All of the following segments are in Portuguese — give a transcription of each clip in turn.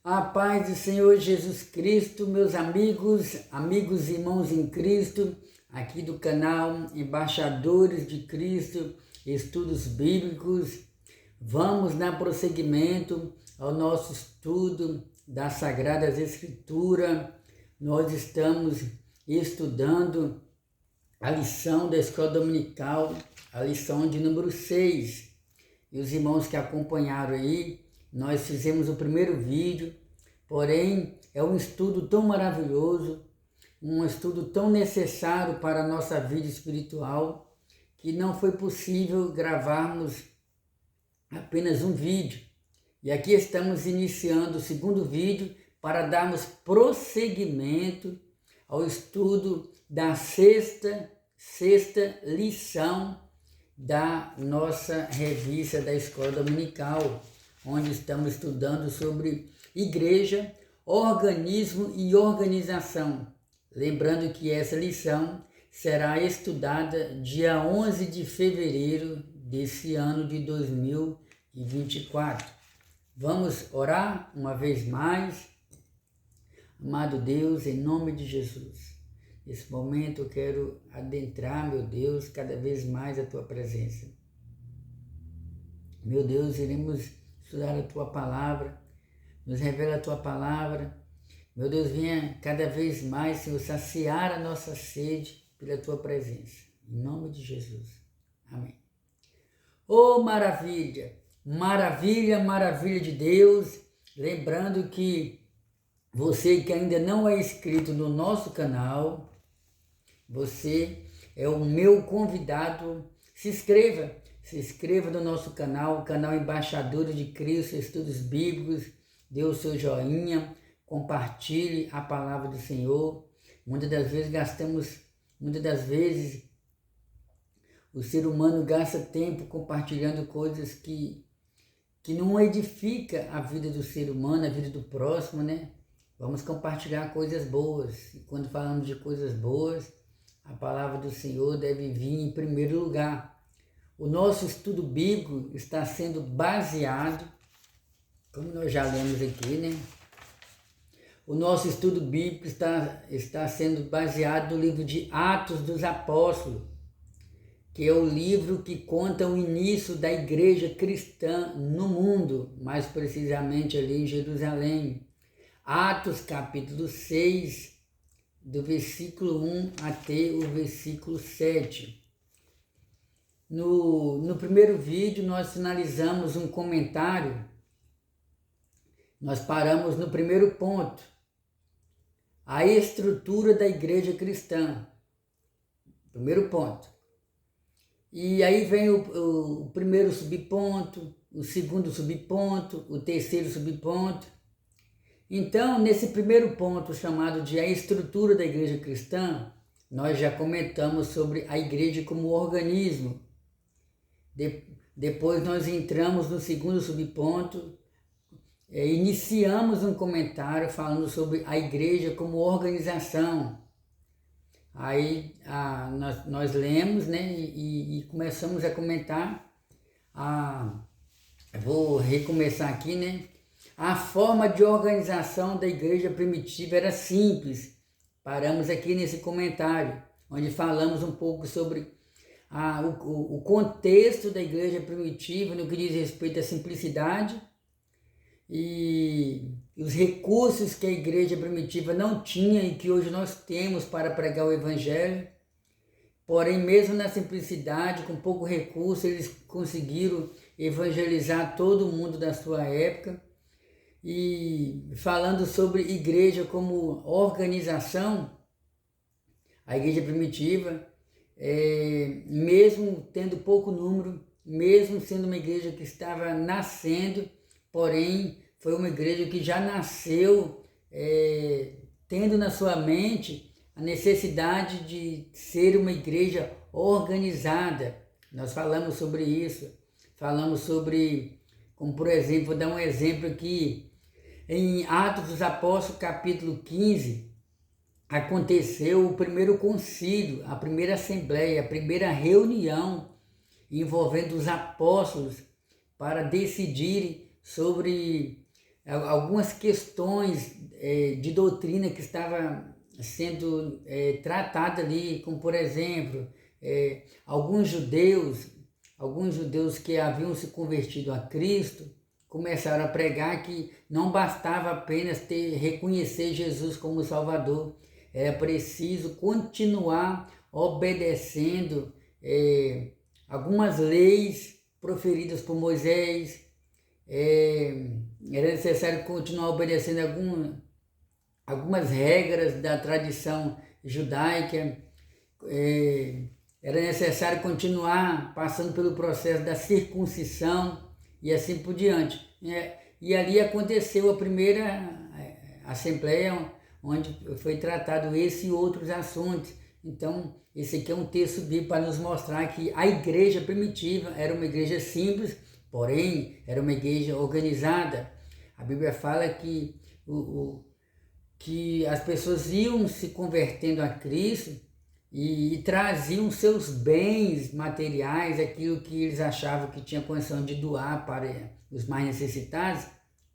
A paz do Senhor Jesus Cristo, meus amigos e irmãos em Cristo, aqui do canal Embaixadores de Cristo, Estudos Bíblicos. Vamos dar prosseguimento ao nosso estudo das Sagradas Escrituras. Nós estamos estudando a lição da Escola Dominical, a lição de número 6. E os irmãos que acompanharam aí, nós fizemos o primeiro vídeo, porém é um estudo tão maravilhoso, um estudo tão necessário para a nossa vida espiritual, que não foi possível gravarmos apenas um vídeo. E aqui estamos iniciando o segundo vídeo para darmos prosseguimento ao estudo da sexta lição da nossa revista da Escola Dominical, onde estamos estudando sobre igreja, organismo e organização. Lembrando que essa lição será estudada dia 11 de fevereiro desse ano de 2024. Vamos orar uma vez mais. Amado Deus, em nome de Jesus, nesse momento eu quero adentrar, meu Deus, cada vez mais a Tua presença. Meu Deus, iremos estudar a Tua Palavra, nos revela a Tua Palavra. Meu Deus, venha cada vez mais, Senhor, saciar a nossa sede pela Tua presença. Em nome de Jesus. Amém. Oh, maravilha! Maravilha, maravilha de Deus. Lembrando que você que ainda não é inscrito no nosso canal, você é o meu convidado. Se inscreva no nosso canal, o canal Embaixadores de Cristo, Estudos Bíblicos. Dê o seu joinha, compartilhe a palavra do Senhor. Muitas das vezes o ser humano gasta tempo compartilhando coisas que não edifica a vida do ser humano, a vida do próximo, né? Vamos compartilhar coisas boas. E quando falamos de coisas boas, a palavra do Senhor deve vir em primeiro lugar. O nosso estudo bíblico está sendo baseado, como nós já lemos aqui, né? O nosso estudo bíblico está sendo baseado no livro de Atos dos Apóstolos, que é o livro que conta o início da igreja cristã no mundo, mais precisamente ali em Jerusalém. Atos capítulo 6, do versículo 1 até o versículo 7. No primeiro vídeo nós finalizamos um comentário, nós paramos no primeiro ponto, a estrutura da igreja cristã, primeiro ponto. E aí vem o primeiro subponto, o segundo subponto, o terceiro subponto. Então, nesse primeiro ponto chamado de a estrutura da igreja cristã, nós já comentamos sobre a igreja como organismo. Depois nós entramos no segundo subponto, iniciamos um comentário falando sobre a igreja como organização. Aí nós lemos, né, e começamos a comentar. Vou recomeçar aqui, né? A forma de organização da igreja primitiva era simples. Paramos aqui nesse comentário, onde falamos um pouco sobre o contexto da igreja primitiva no que diz respeito à simplicidade e os recursos que a igreja primitiva não tinha e que hoje nós temos para pregar o evangelho. Porém, mesmo na simplicidade, com pouco recurso, eles conseguiram evangelizar todo mundo da sua época. E falando sobre igreja como organização, a igreja primitiva, mesmo tendo pouco número, mesmo sendo uma igreja que estava nascendo, porém foi uma igreja que já nasceu tendo na sua mente a necessidade de ser uma igreja organizada. Nós falamos sobre isso, falamos sobre, como por exemplo, vou dar um exemplo aqui, em Atos dos Apóstolos, capítulo 15, aconteceu o primeiro concílio, a primeira assembleia, a primeira reunião envolvendo os apóstolos para decidirem sobre algumas questões de doutrina que estavam sendo tratadas ali, como por exemplo, alguns judeus que haviam se convertido a Cristo, começaram a pregar que não bastava apenas reconhecer Jesus como Salvador, era preciso continuar obedecendo algumas leis proferidas por Moisés, era necessário continuar obedecendo algumas regras da tradição judaica, era necessário continuar passando pelo processo da circuncisão e assim por diante. E ali aconteceu a primeira assembleia onde foi tratado esse e outros assuntos. Então, esse aqui é um texto bíblico para nos mostrar que a igreja primitiva era uma igreja simples, porém era uma igreja organizada. A Bíblia fala que que as pessoas iam se convertendo a Cristo e traziam seus bens materiais, aquilo que eles achavam que tinha condição de doar para os mais necessitados,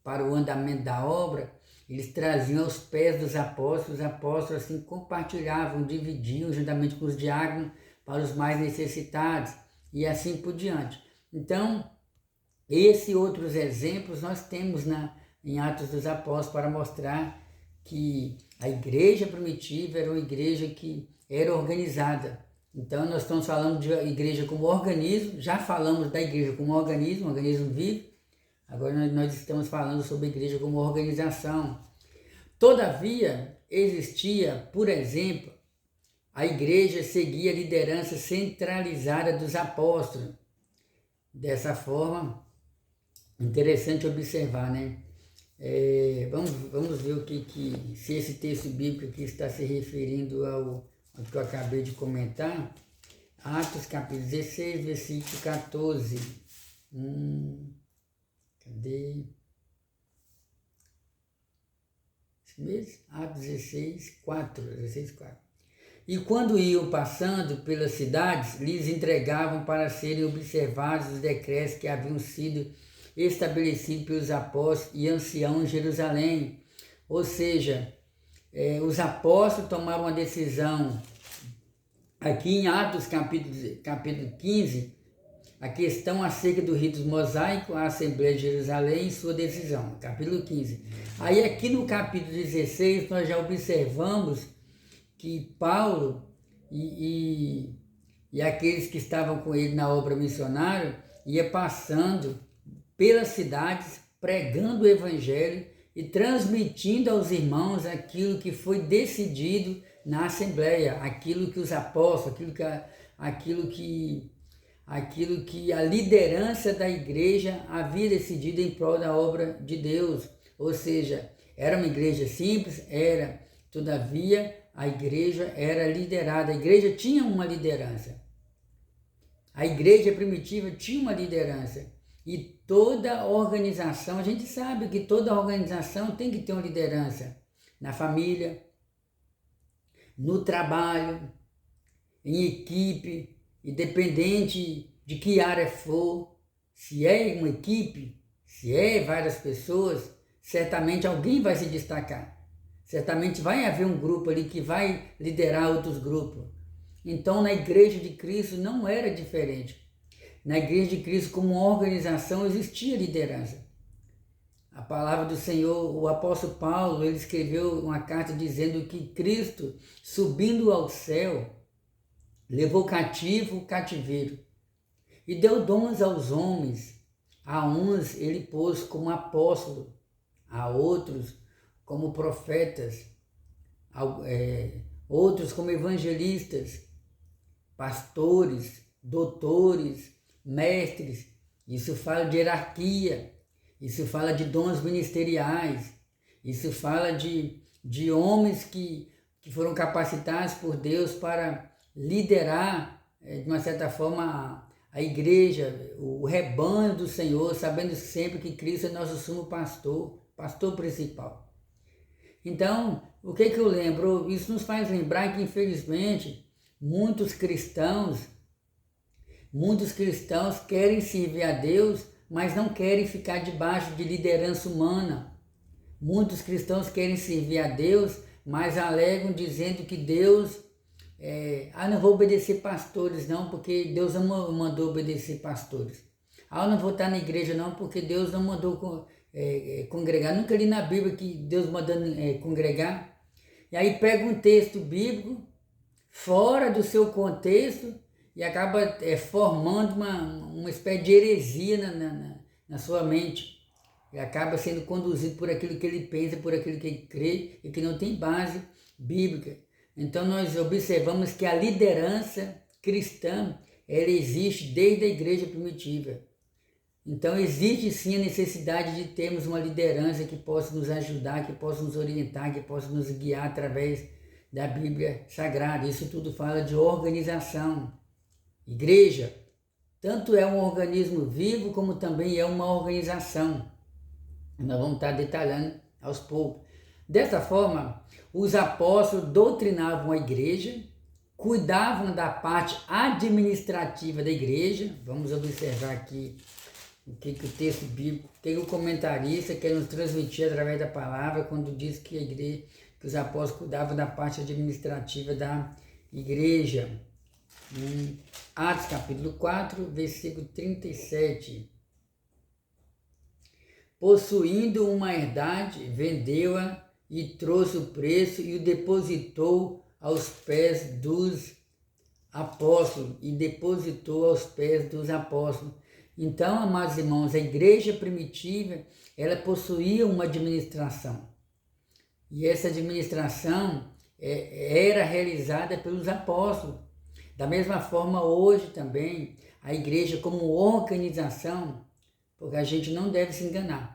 para o andamento da obra, eles traziam aos pés dos apóstolos, os apóstolos assim compartilhavam, dividiam juntamente com os diáconos para os mais necessitados e assim por diante. Então, esses e outros exemplos nós temos em Atos dos Apóstolos para mostrar que a igreja primitiva era uma igreja que era organizada. Então nós estamos falando de igreja como organismo, já falamos da igreja como organismo vivo, agora nós estamos falando sobre a igreja como organização. Todavia, existia, por exemplo, a igreja seguia a liderança centralizada dos apóstolos. Dessa forma, interessante observar, né? Vamos ver se esse texto bíblico aqui está se referindo ao que eu acabei de comentar. Atos capítulo 16, versículo 14. Cadê? Isso mesmo? Atos 16, 4. E quando iam passando pelas cidades, lhes entregavam para serem observados os decretos que haviam sido estabelecidos pelos apóstolos e anciãos em Jerusalém. Ou seja, os apóstolos tomaram uma decisão. Aqui em Atos capítulo 15, a questão acerca do rito mosaico, a Assembleia de Jerusalém e sua decisão, capítulo 15. Aí aqui no capítulo 16 nós já observamos que Paulo e aqueles que estavam com ele na obra missionária ia passando pelas cidades, pregando o evangelho e transmitindo aos irmãos aquilo que foi decidido na Assembleia, aquilo que os apóstolos, aquilo que a liderança da igreja havia decidido em prol da obra de Deus. Ou seja, era uma igreja simples, todavia a igreja era liderada, a igreja tinha uma liderança. A igreja primitiva tinha uma liderança. E toda organização, a gente sabe que toda organização tem que ter uma liderança na família, no trabalho, em equipe, independente de que área for. Se é uma equipe, se é várias pessoas, certamente alguém vai se destacar. Certamente vai haver um grupo ali que vai liderar outros grupos. Então, na igreja de Cristo não era diferente. Na igreja de Cristo, como organização, existia liderança. A palavra do Senhor, o apóstolo Paulo, ele escreveu uma carta dizendo que Cristo, subindo ao céu, levou cativo o cativeiro e deu dons aos homens. A uns ele pôs como apóstolo, a outros como profetas, outros como evangelistas, pastores, doutores, mestres. Isso fala de hierarquia, isso fala de dons ministeriais, isso fala de homens que foram capacitados por Deus para liderar, de uma certa forma, a igreja, o rebanho do Senhor, sabendo sempre que Cristo é nosso sumo pastor principal. Então, o que eu lembro? Isso nos faz lembrar que, infelizmente, muitos cristãos querem servir a Deus, mas não querem ficar debaixo de liderança humana. Muitos cristãos querem servir a Deus, mas alegam dizendo que Deus... não vou obedecer pastores não, porque Deus não mandou obedecer pastores. Eu não vou estar na igreja não, porque Deus não mandou congregar. Nunca li na Bíblia que Deus mandando congregar. E aí pega um texto bíblico, fora do seu contexto, e acaba formando uma espécie de heresia na sua mente. E acaba sendo conduzido por aquilo que ele pensa, por aquilo que ele crê, e que não tem base bíblica. Então nós observamos que a liderança cristã, ela existe desde a igreja primitiva. Então existe sim a necessidade de termos uma liderança que possa nos ajudar, que possa nos orientar, que possa nos guiar através da Bíblia Sagrada. Isso tudo fala de organização. Igreja, tanto é um organismo vivo, como também é uma organização. Nós vamos estar detalhando aos poucos. Dessa forma, os apóstolos doutrinavam a igreja, cuidavam da parte administrativa da igreja. Vamos observar aqui o que o texto bíblico, o que o comentarista quer nos transmitir através da palavra quando diz que a igreja, que os apóstolos cuidavam da parte administrativa da igreja. Atos capítulo 4, versículo 37. Possuindo uma herdade, vendeu-a e trouxe o preço e o depositou aos pés dos apóstolos. Então, amados irmãos, a igreja primitiva, ela possuía uma administração. E essa administração era realizada pelos apóstolos. Da mesma forma, hoje também, a igreja como organização, porque a gente não deve se enganar.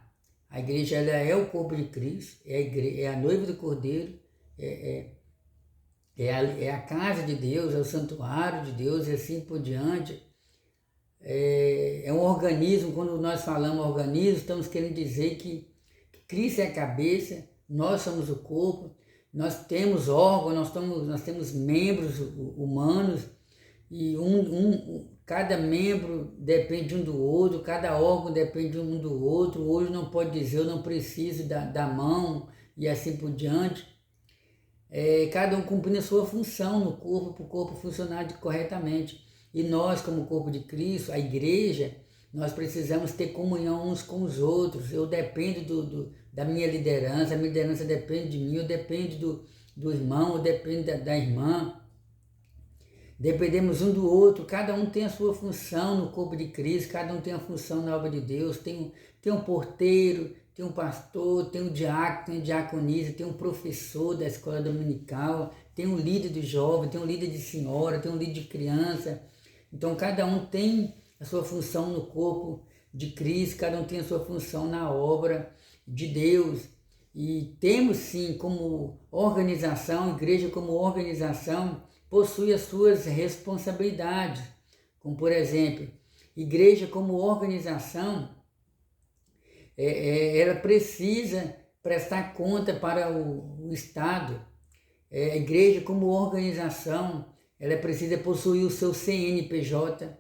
A igreja ela é o corpo de Cristo, é a noiva do Cordeiro, é a casa de Deus, é o santuário de Deus e assim por diante. É um organismo. Quando nós falamos organismo, estamos querendo dizer que Cristo é a cabeça, nós somos o corpo, nós temos órgãos, nós temos membros humanos, e cada membro depende um do outro, cada órgão depende um do outro. Hoje não pode dizer eu não preciso da mão e assim por diante. Cada um cumprindo a sua função no corpo, para o corpo funcionar corretamente. E nós, como corpo de Cristo, a igreja, nós precisamos ter comunhão uns com os outros. Eu dependo da minha liderança, a minha liderança depende de mim, eu dependo do irmão, eu dependo da irmã. Dependemos um do outro, cada um tem a sua função no corpo de Cristo, cada um tem a função na obra de Deus. Tem um porteiro, tem um pastor, tem um diácono, tem um diaconisa, tem um professor da escola dominical, tem um líder de jovem, tem um líder de senhora, tem um líder de criança. Então cada um tem a sua função no corpo de Cristo, cada um tem a sua função na obra de Deus. E temos sim como organização, igreja como organização, possui as suas responsabilidades, como por exemplo, igreja como organização, ela precisa prestar conta para o Estado. A igreja como organização, ela precisa possuir o seu CNPJ.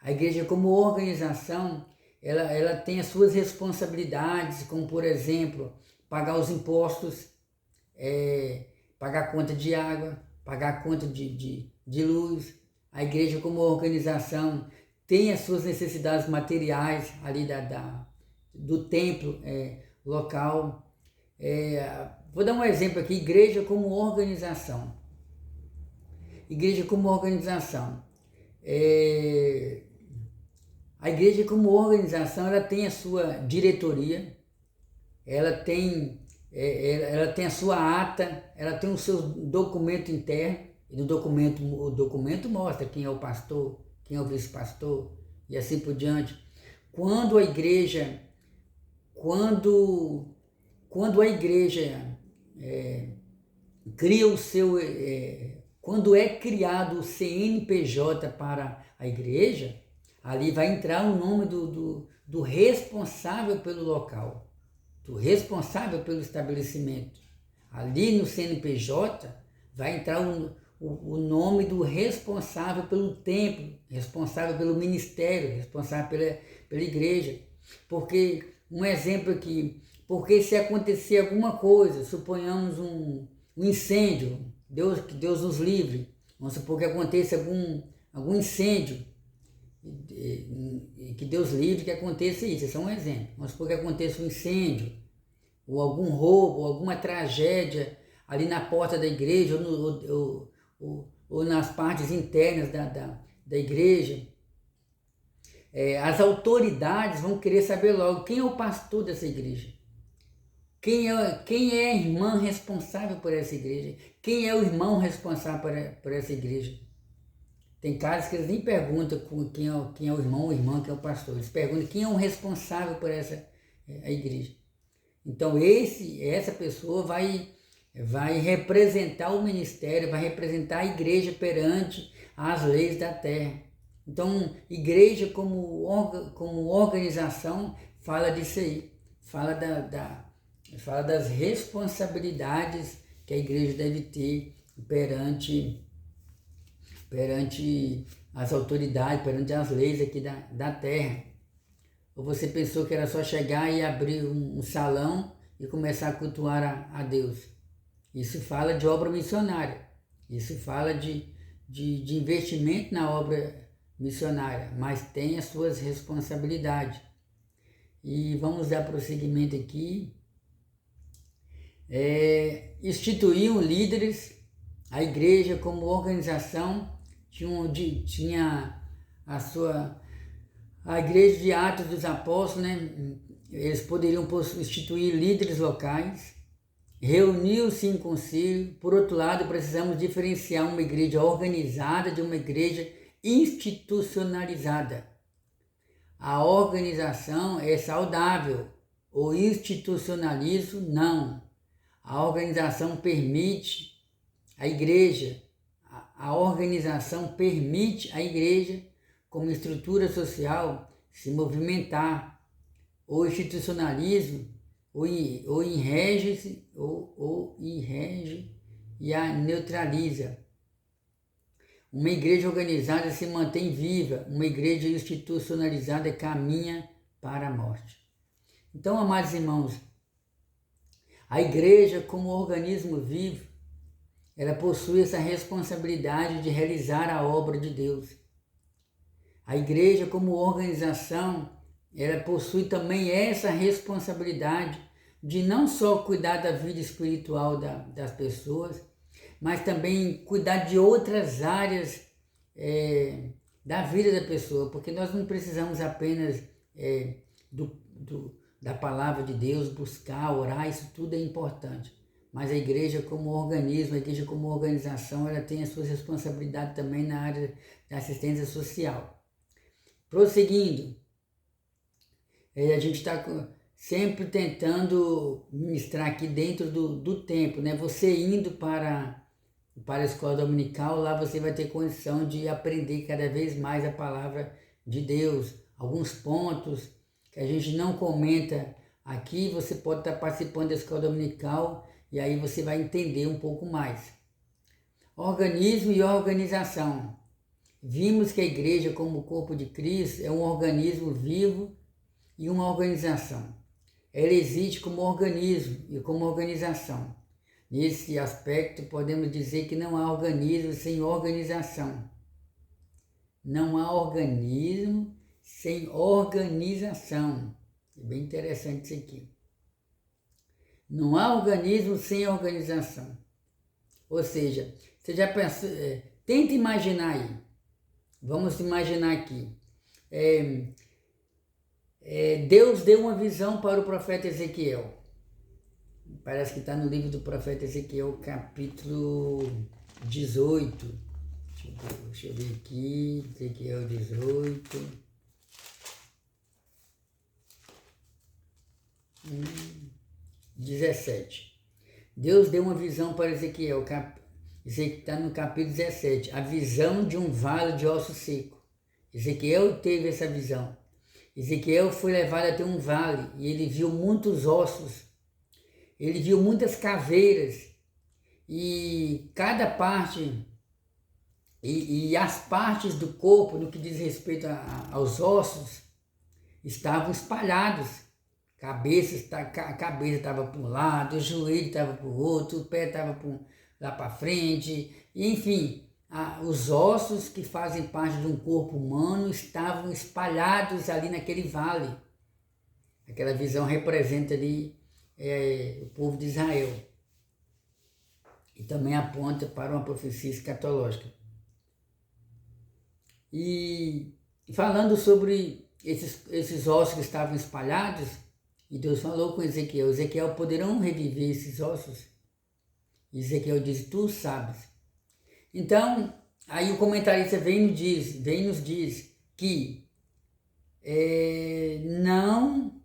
A igreja como organização, ela tem as suas responsabilidades, como por exemplo, pagar os impostos, pagar a conta de água, pagar a conta de luz. A igreja como organização tem as suas necessidades materiais ali do templo local. Vou dar um exemplo aqui, igreja como organização. Igreja como organização. A igreja como organização, ela tem a sua diretoria, ela tem a sua ata, ela tem o seu documento interno, e o documento mostra quem é o pastor, quem é o vice-pastor, e assim por diante. Quando a igreja cria o seu... quando é criado o CNPJ para a igreja, ali vai entrar o nome do responsável pelo local, do responsável pelo estabelecimento. Ali no CNPJ vai entrar o nome do responsável pelo templo, responsável pelo ministério, responsável pela igreja. Porque um exemplo aqui, porque se acontecer alguma coisa, suponhamos um incêndio, que Deus nos livre, vamos supor que aconteça algum incêndio, que Deus livre que aconteça isso, esse é um exemplo. Vamos supor que aconteça um incêndio, ou algum roubo, ou alguma tragédia ali na porta da igreja, ou nas partes internas da igreja. As autoridades vão querer saber logo quem é o pastor dessa igreja, quem é a irmã responsável por essa igreja, quem é o irmão responsável por essa igreja. Tem casos que eles nem perguntam quem é o irmão ou irmã, quem é o pastor, eles perguntam quem é o responsável por a igreja. Então essa pessoa vai representar o ministério, vai representar a igreja perante as leis da terra. Então, igreja como organização fala disso aí, fala das responsabilidades que a igreja deve ter perante as autoridades, perante as leis aqui da terra. Ou você pensou que era só chegar e abrir um salão e começar a cultuar a Deus? Isso fala de obra missionária, isso fala de investimento na obra missionária, mas tem as suas responsabilidades. E vamos dar prosseguimento aqui. Instituíam líderes, a igreja como organização tinha a igreja de Atos dos Apóstolos, né? Eles poderiam instituir líderes locais, reuniu-se em concílio. Por outro lado, precisamos diferenciar uma igreja organizada de uma igreja institucionalizada. A organização é saudável, o institucionalismo não. A organização permite a igreja, a organização permite a igreja como estrutura social se movimentar. O institucionalismo ou enrege e a neutraliza. Uma igreja organizada se mantém viva, uma igreja institucionalizada caminha para a morte. Então, amados irmãos, a igreja como organismo vivo, ela possui essa responsabilidade de realizar a obra de Deus. A igreja como organização, ela possui também essa responsabilidade de não só cuidar da vida espiritual das pessoas, mas também cuidar de outras áreas da vida da pessoa, porque nós não precisamos apenas da palavra de Deus, buscar, orar, isso tudo é importante. Mas a igreja como organismo, a igreja como organização, ela tem as suas responsabilidades também na área da assistência social. Prosseguindo, a gente está sempre tentando ministrar aqui dentro do tempo, né? Você indo para a escola dominical, lá você vai ter condição de aprender cada vez mais a palavra de Deus. Alguns pontos que a gente não comenta aqui, você pode estar participando da escola dominical e aí você vai entender um pouco mais. Organismo e organização. Vimos que a igreja, como corpo de Cristo, é um organismo vivo e uma organização. Ela existe como organismo e como organização. Nesse aspecto, podemos dizer que não há organismo sem organização. Não há organismo sem organização. É bem interessante isso aqui. Não há organismo sem organização. Ou seja, você já pensou, tenta imaginar aí. Vamos imaginar aqui. Deus deu uma visão para o profeta Ezequiel. Parece que está no livro do profeta Ezequiel, capítulo 18. Deixa eu ver aqui, Ezequiel 18. 17. Deus deu uma visão para Ezequiel, está no capítulo 17, a visão de um vale de ossos secos. Ezequiel teve essa visão. Ezequiel foi levado até um vale e ele viu muitos ossos, ele viu muitas caveiras e cada parte, e as partes do corpo, no que diz respeito aos ossos, estavam espalhados. a cabeça estava para um lado, o joelho estava para o outro, o pé estava lá para frente, enfim, os ossos que fazem parte de um corpo humano estavam espalhados ali naquele vale. Aquela visão representa ali o povo de Israel. E também aponta para uma profecia escatológica. E falando sobre esses ossos que estavam espalhados, e Deus falou com Ezequiel, Ezequiel, poderão reviver esses ossos? E Ezequiel diz, tu sabes. Então, aí o comentarista vem e nos diz que não...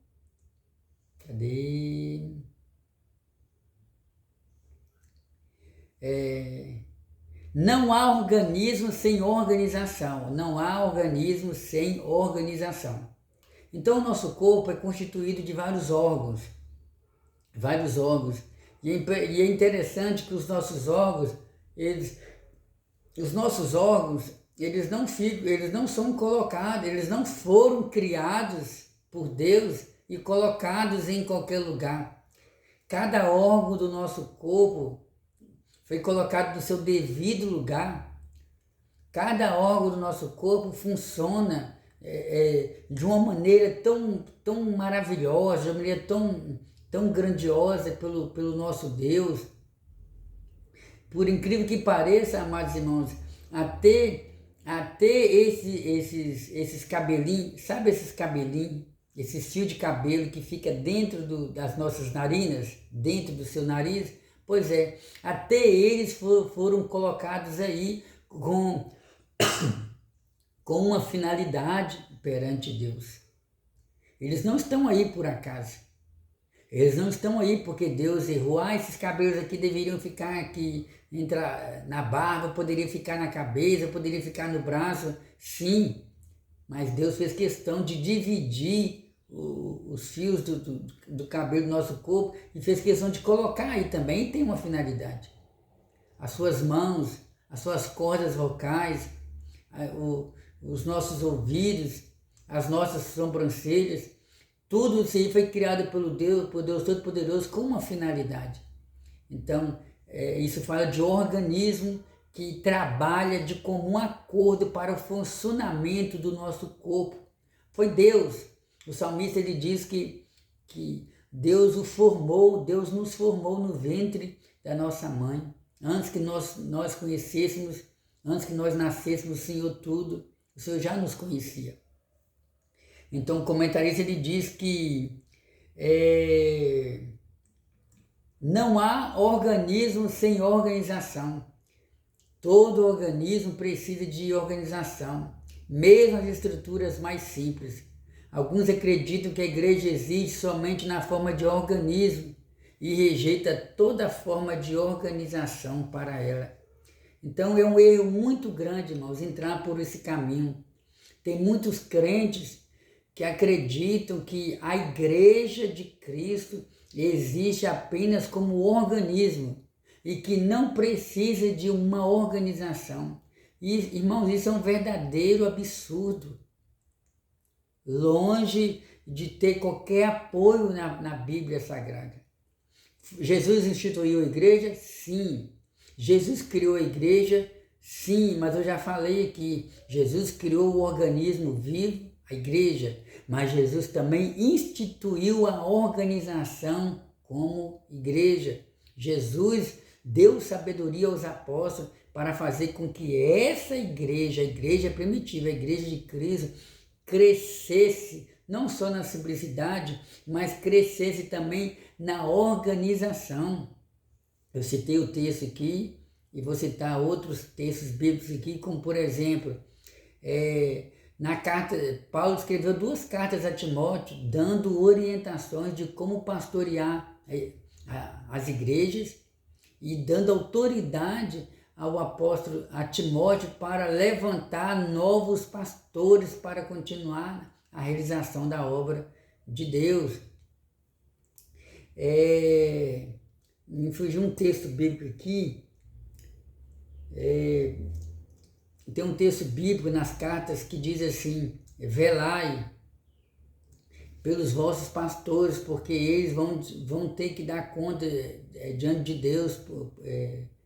Cadê? Não há organismo sem organização. Não há organismo sem organização. Então, o nosso corpo é constituído de vários órgãos. Vários órgãos. E é interessante que os nossos órgãos, eles não são colocados, eles não foram criados por Deus e colocados em qualquer lugar. Cada órgão do nosso corpo foi colocado no seu devido lugar. Cada órgão do nosso corpo funciona de uma maneira tão maravilhosa, de uma maneira tão grandiosa pelo nosso Deus. Por incrível que pareça, amados irmãos, até esses cabelinhos, sabe esses cabelinhos, esse fio de cabelo que fica dentro das nossas narinas, dentro do seu nariz? Pois é, até eles foram colocados aí com uma finalidade perante Deus. Eles não estão aí por acaso. Eles não estão aí porque Deus errou. Esses cabelos aqui deveriam ficar aqui, na barba, poderia ficar na cabeça, poderia ficar no braço. Sim, mas Deus fez questão de dividir os fios do cabelo do nosso corpo e fez questão de colocar aí também, tem uma finalidade. As suas mãos, as suas cordas vocais, os nossos ouvidos, as nossas sobrancelhas, tudo isso aí foi criado por Deus Todo-Poderoso com uma finalidade. Então, isso fala de organismo que trabalha de comum acordo para o funcionamento do nosso corpo. Foi Deus. O salmista ele diz que Deus nos formou no ventre da nossa mãe. Antes que nós conhecêssemos, antes que nós nascêssemos, o Senhor o Senhor já nos conhecia. Então o comentarista ele diz que não há organismo sem organização. Todo organismo precisa de organização, mesmo as estruturas mais simples. Alguns acreditam que a igreja existe somente na forma de organismo e rejeita toda forma de organização para ela. Então é um erro muito grande, irmãos, entrar por esse caminho. Tem muitos crentes que acreditam que a igreja de Cristo existe apenas como organismo e que não precisa de uma organização. E, irmãos, isso é um verdadeiro absurdo. Longe de ter qualquer apoio na Bíblia Sagrada. Jesus instituiu a igreja? Sim. Jesus criou a igreja? Sim, mas eu já falei aqui, Jesus criou o organismo vivo, a igreja, mas Jesus também instituiu a organização como igreja. Jesus deu sabedoria aos apóstolos para fazer com que essa igreja, a igreja primitiva, a igreja de Cristo, crescesse, não só na simplicidade, mas crescesse também na organização. Eu citei o texto aqui, e vou citar outros textos bíblicos aqui, como por exemplo, na carta, Paulo escreveu 2 cartas a Timóteo, dando orientações de como pastorear as igrejas e dando autoridade ao apóstolo, a Timóteo, para levantar novos pastores para continuar a realização da obra de Deus. Me fugiu um texto bíblico aqui. Tem um texto bíblico nas cartas que diz assim: velai. pelos vossos pastores, porque eles vão ter que dar conta diante de Deus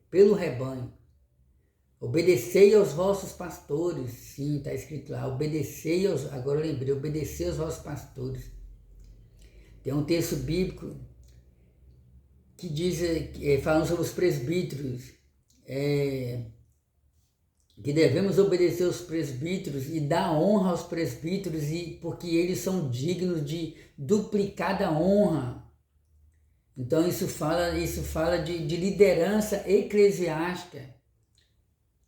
pelo rebanho. Obedecei aos vossos pastores, sim, está escrito lá, agora eu lembrei, obedecei aos vossos pastores. Tem um texto bíblico que diz, falando sobre os presbíteros, que devemos obedecer aos presbíteros e dar honra aos presbíteros, porque eles são dignos de duplicada honra. Então isso fala de liderança eclesiástica,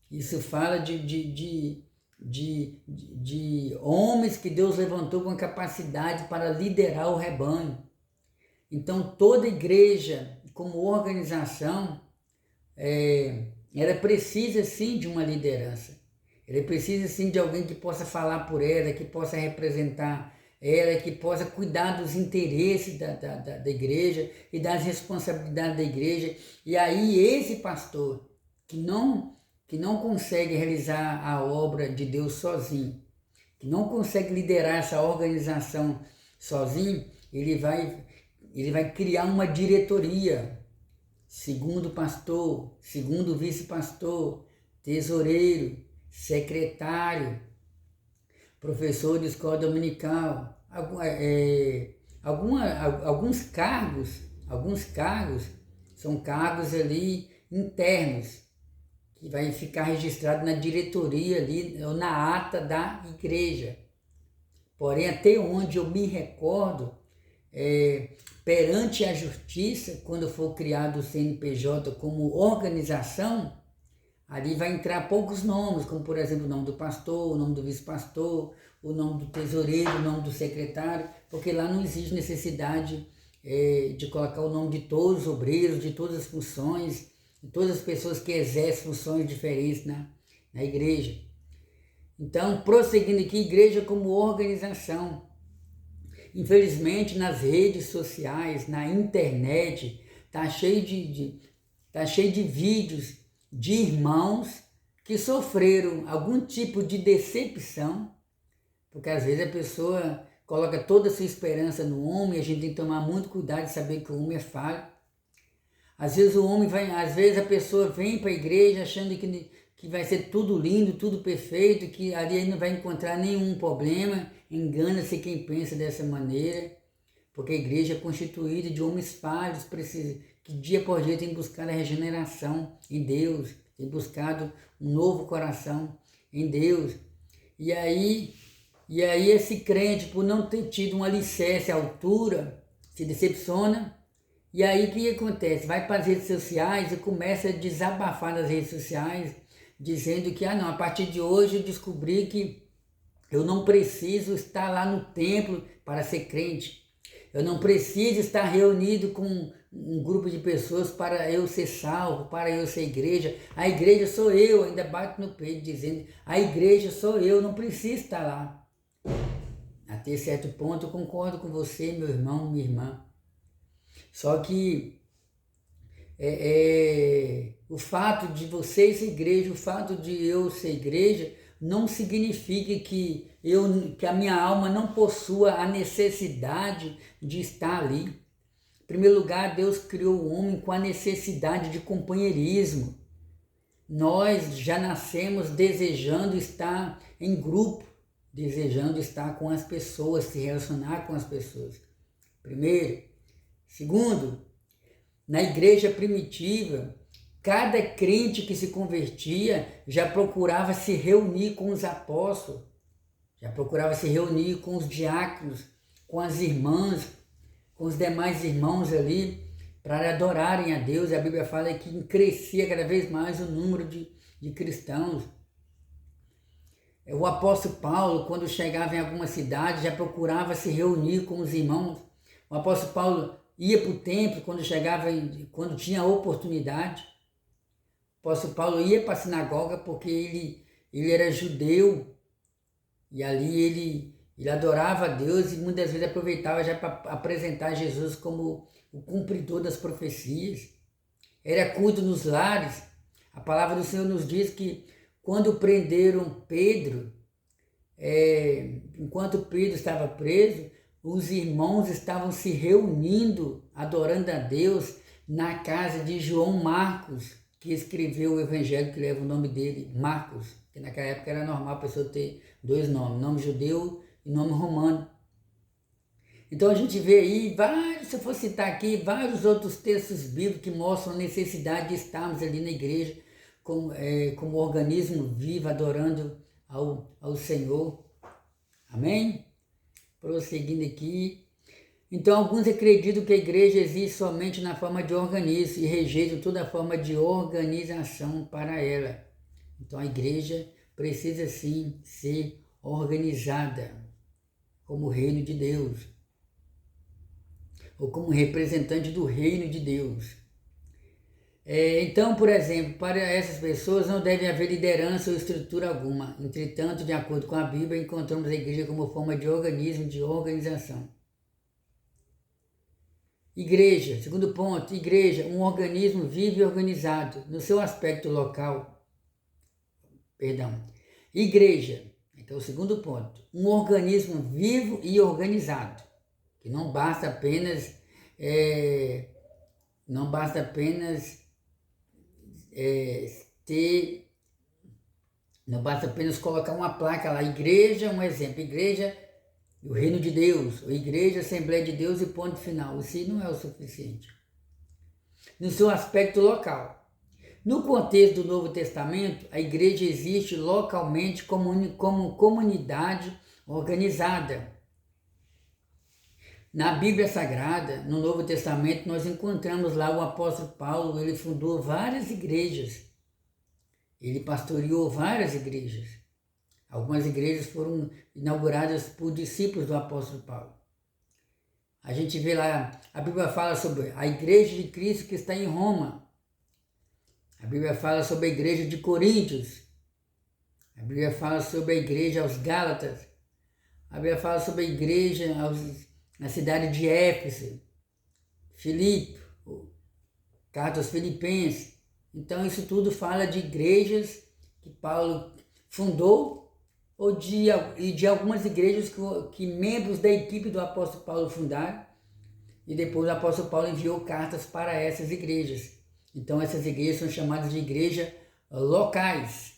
isso fala de homens que Deus levantou com capacidade para liderar o rebanho. Então toda igreja, como organização, ela precisa sim de uma liderança, ela precisa sim de alguém que possa falar por ela, que possa representar ela, que possa cuidar dos interesses da igreja e das responsabilidades da igreja. E aí esse pastor que não consegue realizar a obra de Deus sozinho, que não consegue liderar essa organização sozinho, ele vai criar uma diretoria, segundo pastor, segundo vice-pastor, tesoureiro, secretário, professor de escola dominical, alguns cargos são cargos ali internos, que vai ficar registrado na diretoria ali, ou na ata da igreja. Porém, até onde eu me recordo, perante a justiça, quando for criado o CNPJ como organização, ali vai entrar poucos nomes, como por exemplo o nome do pastor, o nome do vice-pastor, o nome do tesoureiro, o nome do secretário, porque lá não existe necessidade de colocar o nome de todos os obreiros, de todas as funções, de todas as pessoas que exercem funções diferentes na igreja. Então, prosseguindo aqui, igreja como organização. Infelizmente, nas redes sociais, na internet, tá cheio de vídeos de irmãos que sofreram algum tipo de decepção, porque às vezes a pessoa coloca toda a sua esperança no homem, e a gente tem que tomar muito cuidado de saber que o homem é falho. Às vezes a pessoa vem para a igreja achando que vai ser tudo lindo, tudo perfeito, que ali não vai encontrar nenhum problema. Engana-se quem pensa dessa maneira, porque a igreja é constituída de homens falhos, que dia por dia tem buscado a regeneração em Deus, tem buscado um novo coração em Deus. E aí esse crente, por não ter tido um alicerce à altura, se decepciona. E aí o que acontece? Vai para as redes sociais e começa a desabafar nas redes sociais, dizendo que, a partir de hoje eu descobri que eu não preciso estar lá no templo para ser crente. Eu não preciso estar reunido com um grupo de pessoas para eu ser salvo, para eu ser igreja. A igreja sou eu, ainda bato no peito dizendo, a igreja sou eu, não preciso estar lá. Até certo ponto eu concordo com você, meu irmão, minha irmã. Só que o fato de você ser igreja, o fato de eu ser igreja, não significa que a minha alma não possua a necessidade de estar ali. Em primeiro lugar, Deus criou o homem com a necessidade de companheirismo. Nós já nascemos desejando estar em grupo, desejando estar com as pessoas, se relacionar com as pessoas. Primeiro. Segundo, na igreja primitiva, cada crente que se convertia já procurava se reunir com os apóstolos, já procurava se reunir com os diáconos, com as irmãs, com os demais irmãos ali, para adorarem a Deus. A Bíblia fala que crescia cada vez mais o número de cristãos. O apóstolo Paulo, quando chegava em alguma cidade, já procurava se reunir com os irmãos. O apóstolo Paulo ia para o templo quando tinha oportunidade. O apóstolo Paulo ia para a sinagoga porque ele era judeu e ali ele adorava a Deus e muitas vezes aproveitava já para apresentar Jesus como o cumpridor das profecias. Era culto nos lares. A palavra do Senhor nos diz que quando prenderam Pedro, enquanto Pedro estava preso, os irmãos estavam se reunindo, adorando a Deus, na casa de João Marcos, que escreveu o evangelho que leva o nome dele, Marcos, que naquela época era normal a pessoa ter dois nomes, nome judeu e nome romano. Então a gente vê aí vários, se eu for citar aqui, vários outros textos bíblicos que mostram a necessidade de estarmos ali na igreja como organismo vivo, adorando ao Senhor. Amém? Prosseguindo aqui. Então alguns acreditam que a igreja existe somente na forma de organismo e rejeitam toda forma de organização para ela. Então a igreja precisa sim ser organizada como reino de Deus, ou como representante do reino de Deus. Então, por exemplo, para essas pessoas não deve haver liderança ou estrutura alguma. Entretanto, de acordo com a Bíblia, encontramos a igreja como forma de organismo, de organização. Igreja, segundo ponto, igreja, um organismo vivo e organizado no seu aspecto local. Igreja, então o segundo ponto, um organismo vivo e organizado, que não basta apenas colocar uma placa lá, igreja, um exemplo, igreja do reino de Deus, ou igreja, Assembleia de Deus e ponto final. Isso não é o suficiente. No seu aspecto local. No contexto do Novo Testamento, a igreja existe localmente como comunidade organizada. Na Bíblia Sagrada, no Novo Testamento, nós encontramos lá o apóstolo Paulo, ele fundou várias igrejas. Ele pastoreou várias igrejas. Algumas igrejas foram inauguradas por discípulos do apóstolo Paulo. A gente vê lá, a Bíblia fala sobre a igreja de Cristo que está em Roma. A Bíblia fala sobre a igreja de Coríntios. A Bíblia fala sobre a igreja aos Gálatas. A Bíblia fala sobre a igreja na cidade de Éfeso, Filipe, carta aos Filipenses. Então isso tudo fala de igrejas que Paulo fundou e de algumas igrejas que membros da equipe do apóstolo Paulo fundaram, e depois o apóstolo Paulo enviou cartas para essas igrejas. Então essas igrejas são chamadas de igrejas locais.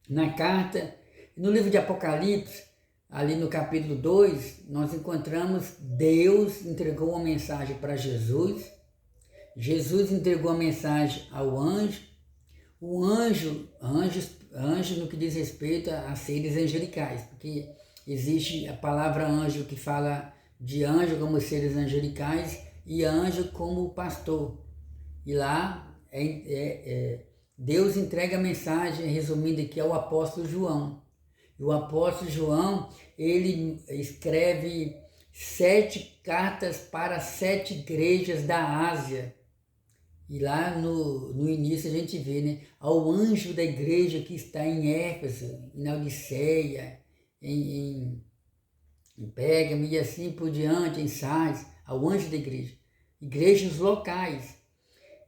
Na carta, no livro de Apocalipse, ali no capítulo 2, nós encontramos Deus entregou uma mensagem para Jesus, Jesus entregou a mensagem ao anjo, o anjo no que diz respeito a seres angelicais, porque existe a palavra anjo que fala de anjo como seres angelicais e anjo como pastor. E lá Deus entrega a mensagem, resumindo aqui, ao apóstolo João. E o apóstolo João, ele escreve 7 cartas para 7 igrejas da Ásia. E lá no início a gente vê, né, ao anjo da igreja que está em Éfeso, em Laodiceia, em Pérgamo e assim por diante, em Sardes, ao anjo da igreja. Igrejas locais.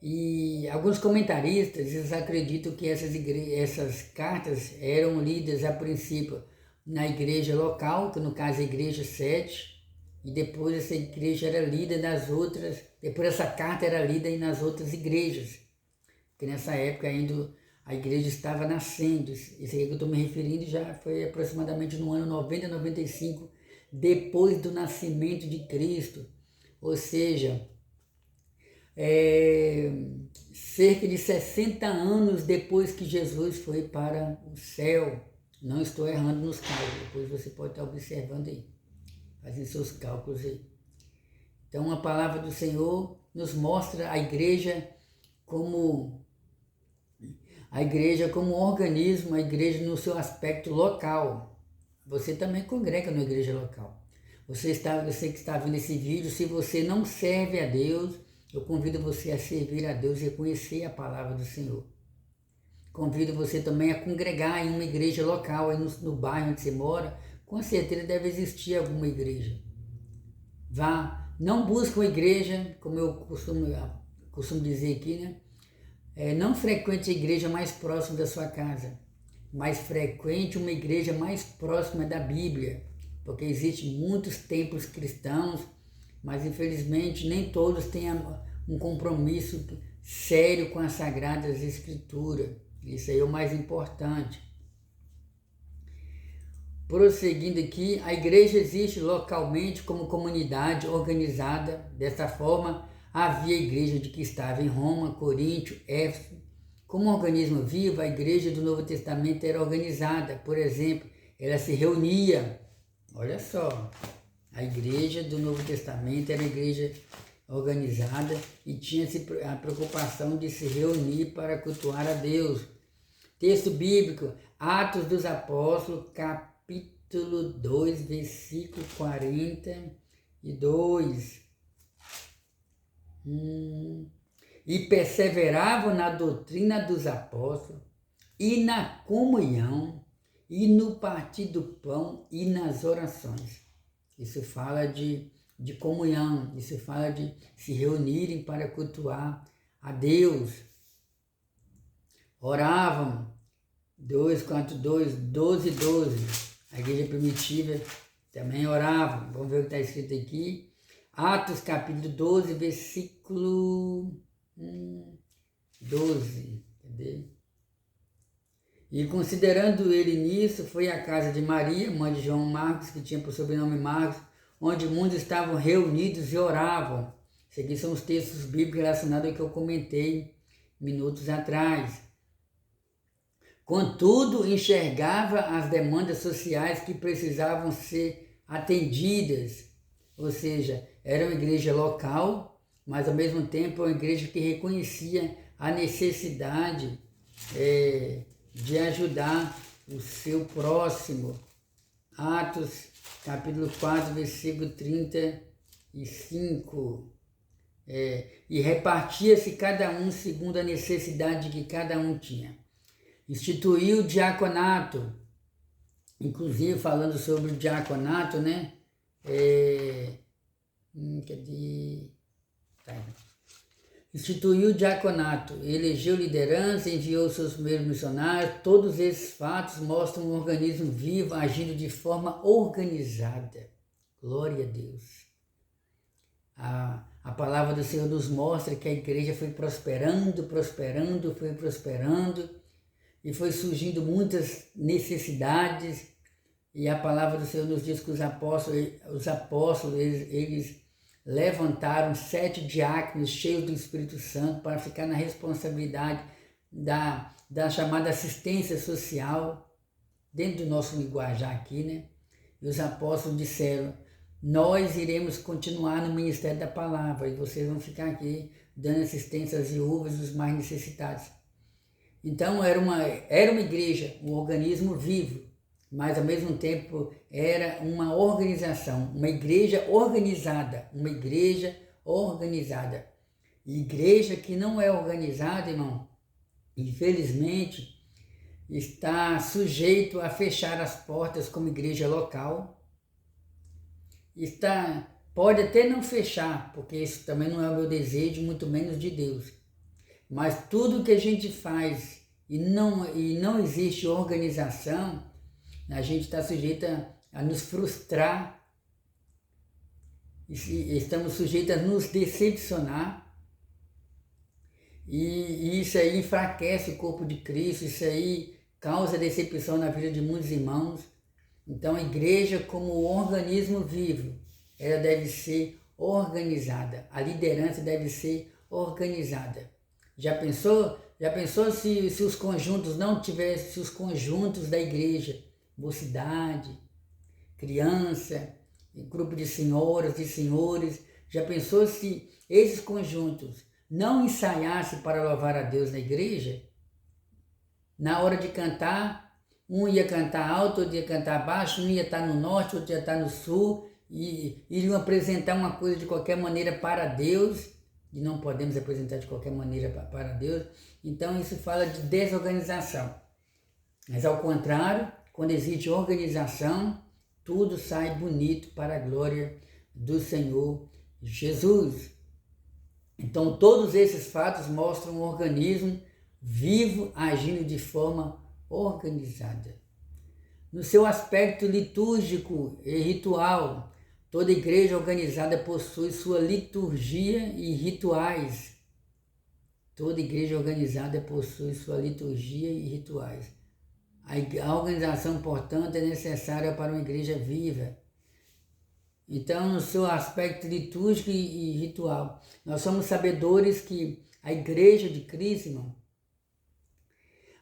E alguns comentaristas eles acreditam que essas cartas eram lidas a princípio na igreja local, que no caso é a igreja 7, e depois essa igreja era lida nas outras, depois essa carta era lida nas outras igrejas, porque nessa época ainda a igreja estava nascendo. Isso aí que eu estou me referindo já foi aproximadamente no ano 90, 95, depois do nascimento de Cristo, ou seja, cerca de 60 anos depois que Jesus foi para o céu. Não estou errando nos cálculos, depois você pode estar observando aí, fazendo seus cálculos aí. Então a palavra do Senhor nos mostra a igreja como organismo, a igreja no seu aspecto local. Você também congrega na igreja local. Você que está vendo esse vídeo, se você não serve a Deus, eu convido você a servir a Deus e a conhecer a palavra do Senhor. Convido você também a congregar em uma igreja local, aí no bairro onde você mora. Com certeza deve existir alguma igreja. Vá, não busque uma igreja, como eu costumo dizer aqui, né? Não frequente a igreja mais próxima da sua casa, mas frequente uma igreja mais próxima da Bíblia, porque existem muitos templos cristãos, mas infelizmente nem todos têm um compromisso sério com as Sagradas Escrituras. Isso aí é o mais importante. Prosseguindo aqui, a igreja existe localmente como comunidade organizada. Dessa forma, havia a igreja que estava em Roma, Coríntio, Éfeso. Como organismo vivo, a igreja do Novo Testamento era organizada. Por exemplo, ela se reunia. Olha só, a igreja do Novo Testamento era a igreja organizada e tinha a preocupação de se reunir para cultuar a Deus. Texto bíblico, Atos dos Apóstolos, capítulo 2, versículo 42. E perseveravam na doutrina dos apóstolos, e na comunhão, e no partir do pão, e nas orações. Isso fala de comunhão, isso fala de se reunirem para cultuar a Deus. Oravam, 12. A igreja primitiva também orava. Vamos ver o que está escrito aqui. Atos capítulo 12, versículo 12. Cadê? E considerando ele nisso, foi à casa de Maria, mãe de João Marcos, que tinha por sobrenome Marcos, onde muitos estavam reunidos e oravam. Esses aqui são os textos bíblicos relacionados ao que eu comentei minutos atrás. Contudo, enxergava as demandas sociais que precisavam ser atendidas. Ou seja, era uma igreja local, mas ao mesmo tempo uma igreja que reconhecia a necessidade de ajudar o seu próximo. Atos, capítulo 4, versículo 35. E repartia-se cada um segundo a necessidade que cada um tinha. Instituiu o diaconato, inclusive falando sobre o diaconato, né? Instituiu o diaconato, elegeu liderança, enviou seus primeiros missionários. Todos esses fatos mostram um organismo vivo agindo de forma organizada. Glória a Deus. A palavra do Senhor nos mostra que a igreja foi prosperando, e foi surgindo muitas necessidades, e a palavra do Senhor nos diz que os apóstolos eles levantaram 7 diáconos cheios do Espírito Santo para ficar na responsabilidade da chamada assistência social, dentro do nosso linguajar aqui, né? E os apóstolos disseram: nós iremos continuar no ministério da palavra e vocês vão ficar aqui dando assistência às viúvas e aos mais necessitados. Então era uma igreja, um organismo vivo, mas ao mesmo tempo era uma organização, uma igreja organizada. Igreja que não é organizada, irmão, infelizmente, está sujeito a fechar as portas como igreja local. Pode até não fechar, porque isso também não é o meu desejo, muito menos de Deus. Mas tudo que a gente faz e não existe organização, a gente está sujeito a nos frustrar, estamos sujeitos a nos decepcionar, e isso aí enfraquece o corpo de Cristo, isso aí causa decepção na vida de muitos irmãos. Então a igreja, como organismo vivo, ela deve ser organizada, a liderança deve ser organizada. Já pensou se os conjuntos não tivessem, se os conjuntos da igreja, mocidade, criança, grupo de senhoras e senhores, já pensou se esses conjuntos não ensaiassem para louvar a Deus na igreja? Na hora de cantar, um ia cantar alto, outro ia cantar baixo, um ia estar no norte, outro ia estar no sul, e iriam apresentar uma coisa de qualquer maneira para Deus, e não podemos apresentar de qualquer maneira para Deus. Então isso fala de desorganização. Mas ao contrário, quando existe organização, tudo sai bonito para a glória do Senhor Jesus. Então todos esses fatos mostram um organismo vivo agindo de forma organizada. No seu aspecto litúrgico e ritual, toda igreja organizada possui sua liturgia e rituais. Toda igreja organizada possui sua liturgia e rituais. A organização, portanto, é necessária para uma igreja viva. Então, no seu aspecto litúrgico e ritual, nós somos sabedores que a igreja de Cristo, irmão,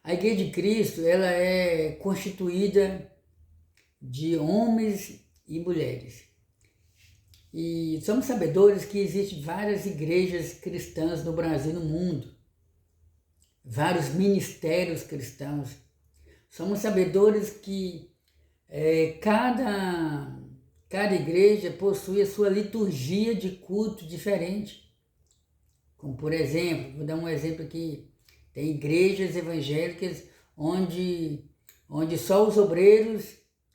a igreja de Cristo, ela é constituída de homens e mulheres. E somos sabedores que existem várias igrejas cristãs no Brasil e no mundo, vários ministérios cristãos. Somos sabedores que cada igreja possui a sua liturgia de culto diferente. Como, por exemplo, vou dar um exemplo aqui, tem igrejas evangélicas onde só os obreiros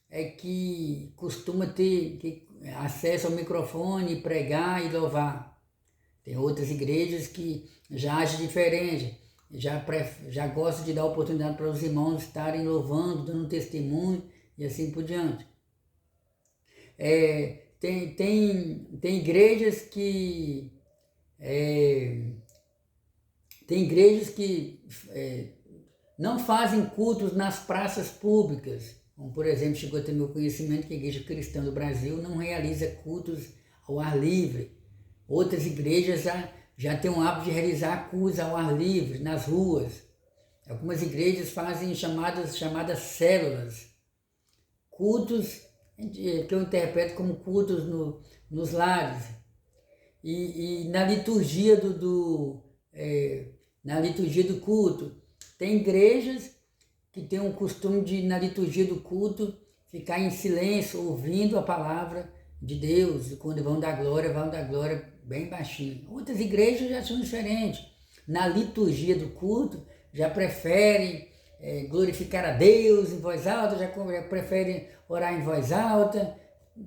é que costuma ter acesso ao microfone, pregar e louvar. Tem outras igrejas que já agem diferente, já gostam de dar oportunidade para os irmãos estarem louvando, dando testemunho e assim por diante. Tem igrejas que não fazem cultos nas praças públicas. Como, por exemplo, chegou até meu conhecimento que a Igreja Cristã do Brasil não realiza cultos ao ar livre. Outras igrejas já têm o hábito de realizar cultos ao ar livre, nas ruas. Algumas igrejas fazem chamadas células, cultos que eu interpreto como cultos nos lares. E na liturgia na liturgia do culto, tem igrejas que têm o costume de, na liturgia do culto, ficar em silêncio, ouvindo a palavra de Deus, e quando vão dar glória bem baixinho. Outras igrejas já são diferentes. Na liturgia do culto, já preferem glorificar a Deus em voz alta, já preferem orar em voz alta.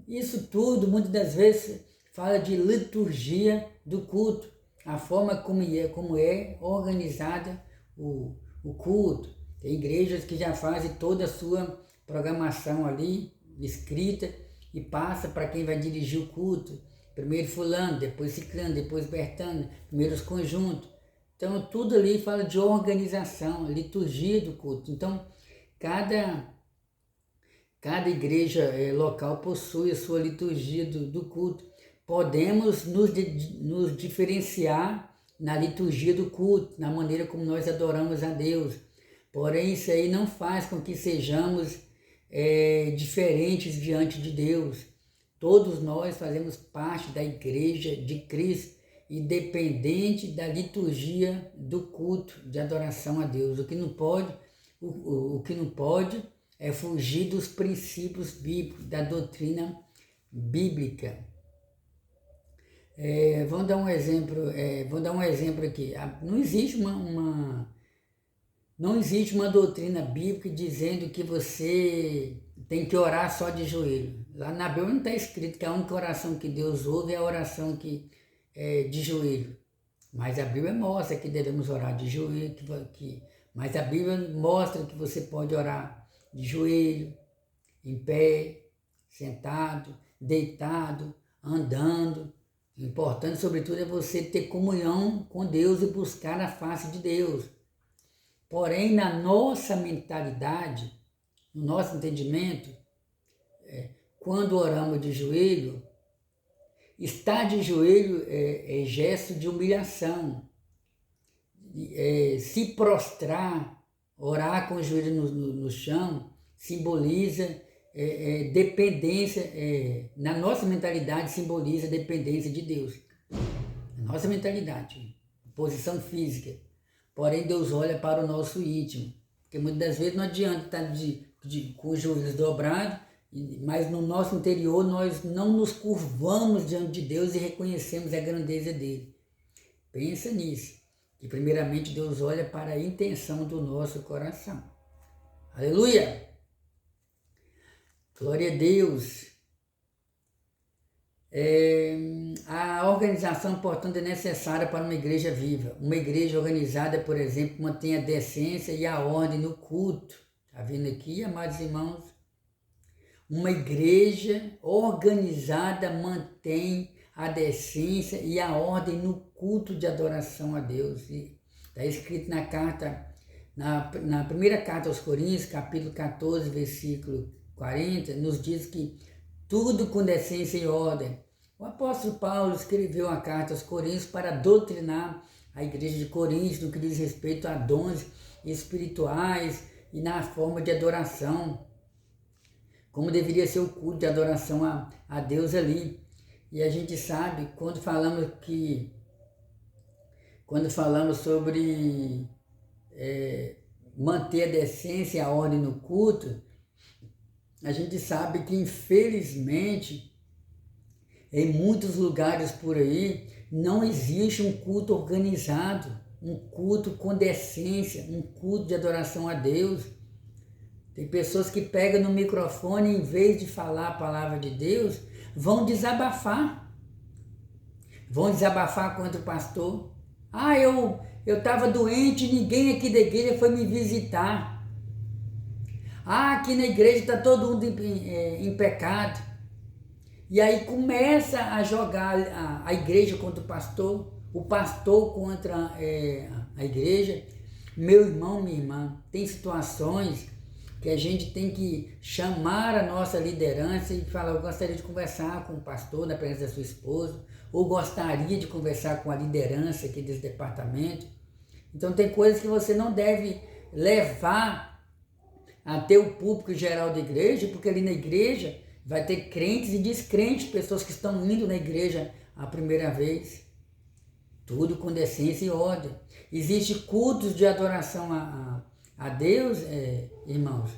Isso tudo, muitas das vezes, fala de liturgia do culto, a forma como é organizada o culto. Tem igrejas que já fazem toda a sua programação ali, escrita, e passa para quem vai dirigir o culto. Primeiro fulano, depois ciclano, depois bertano, primeiro os conjuntos. Então tudo ali fala de organização, liturgia do culto. Então cada igreja local possui a sua liturgia do culto. Podemos nos diferenciar na liturgia do culto, na maneira como nós adoramos a Deus. Porém, isso aí não faz com que sejamos diferentes diante de Deus. Todos nós fazemos parte da igreja de Cristo, independente da liturgia do culto de adoração a Deus. O que não pode é fugir dos princípios bíblicos, da doutrina bíblica. Vamos dar um exemplo aqui. Não existe uma doutrina bíblica dizendo que você tem que orar só de joelho. Lá na Bíblia não está escrito que a única oração que Deus ouve é a oração de joelho. Mas a Bíblia mostra que devemos orar de joelho, mas a Bíblia mostra que você pode orar de joelho, em pé, sentado, deitado, andando. O importante, sobretudo, é você ter comunhão com Deus e buscar a face de Deus. Porém, na nossa mentalidade, no nosso entendimento, quando oramos de joelho, estar de joelho é gesto de humilhação. Se prostrar, orar com o joelho no chão, simboliza dependência, na nossa mentalidade simboliza dependência de Deus. Na nossa mentalidade, posição física. Porém, Deus olha para o nosso íntimo. Porque muitas das vezes não adianta estar com os joelhos dobrados, mas no nosso interior nós não nos curvamos diante de Deus e reconhecemos a grandeza dele. Pensa nisso. Que primeiramente Deus olha para a intenção do nosso coração. Aleluia! Glória a Deus! A organização, portanto, é necessária para uma igreja viva. Uma igreja organizada, por exemplo, mantém a decência e a ordem no culto. Está vendo aqui, amados irmãos? uma igreja organizada mantém a decência e a ordem no culto de adoração a Deus. Está escrito na carta, na primeira carta aos Coríntios, capítulo 14, versículo 40, nos diz que tudo com decência e ordem. O apóstolo Paulo escreveu a carta aos Coríntios para doutrinar a igreja de Corinto no que diz respeito a dons espirituais e na forma de adoração, como deveria ser o culto de adoração a Deus ali. E a gente sabe, quando falamos sobre manter a decência e a ordem no culto, a gente sabe que, infelizmente, em muitos lugares por aí, não existe um culto organizado, um culto com decência, um culto de adoração a Deus. Tem pessoas que pegam no microfone e, em vez de falar a palavra de Deus, vão desabafar. Vão desabafar contra o pastor. Eu estava doente e ninguém aqui da igreja foi me visitar. Aqui na igreja está todo mundo em pecado. E aí começa a jogar a igreja contra o pastor contra a igreja. Meu irmão, minha irmã, tem situações que a gente tem que chamar a nossa liderança e falar: eu gostaria de conversar com o pastor na presença da sua esposa, ou gostaria de conversar com a liderança aqui desse departamento. Então tem coisas que você não deve levar até o público geral da igreja, porque ali na igreja vai ter crentes e descrentes, pessoas que estão indo na igreja a primeira vez. Tudo com decência e ordem. Existem cultos de adoração a Deus, irmãos.